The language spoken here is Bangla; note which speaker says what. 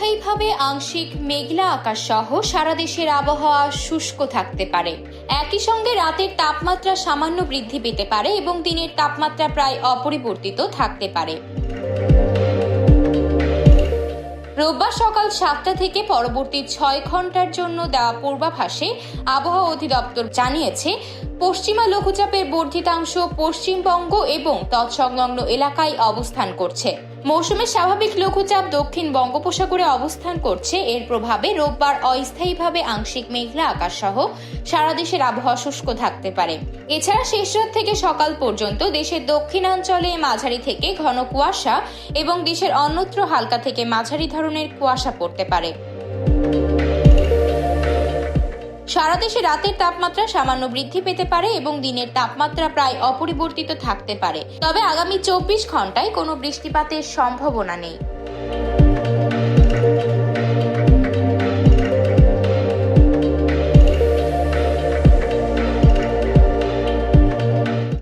Speaker 1: অস্থায়ীভাবে আংশিক মেঘলা আকাশ সহ সারা দেশের আবহাওয়া শুষ্ক থাকতে পারে। একই সঙ্গে রাতের তাপমাত্রা সামান্য বৃদ্ধি পেতে পারে এবং দিনের তাপমাত্রা প্রায় অপরিবর্তিত থাকতে পারে। রোববার সকাল 7টা থেকে পরবর্তী 6 ঘন্টার জন্য দেওয়া পূর্বাভাসে আবহাওয়া অধিদপ্তর জানিয়েছে, পশ্চিমা লঘুচাপের বর্ধিতাংশ পশ্চিমবঙ্গ এবং তৎসংলগ্ন এলাকায় অবস্থান করছে। মৌসুমের স্বাভাবিক লঘুচাপ দক্ষিণ বঙ্গোপসাগরে অবস্থান করছে। এর প্রভাবে রোববার অস্থায়ীভাবে আংশিক মেঘলা আকাশ সহ সারা দেশের আবহাওয়া শুষ্ক থাকতে পারে। এছাড়া শেষ রাত থেকে সকাল পর্যন্ত দেশের দক্ষিণাঞ্চলে মাঝারি থেকে ঘন কুয়াশা এবং দেশের অন্যত্র হালকা থেকে মাঝারি ধরনের কুয়াশা পড়তে পারে। সারা দেশে রাতের তাপমাত্রা সামান্য বৃদ্ধি পেতে পারে এবং দিনের তাপমাত্রা প্রায় অপরিবর্তিত থাকতে পারে। তবে আগামী 24 ঘন্টায় কোনো বৃষ্টিপাতের সম্ভাবনা নেই।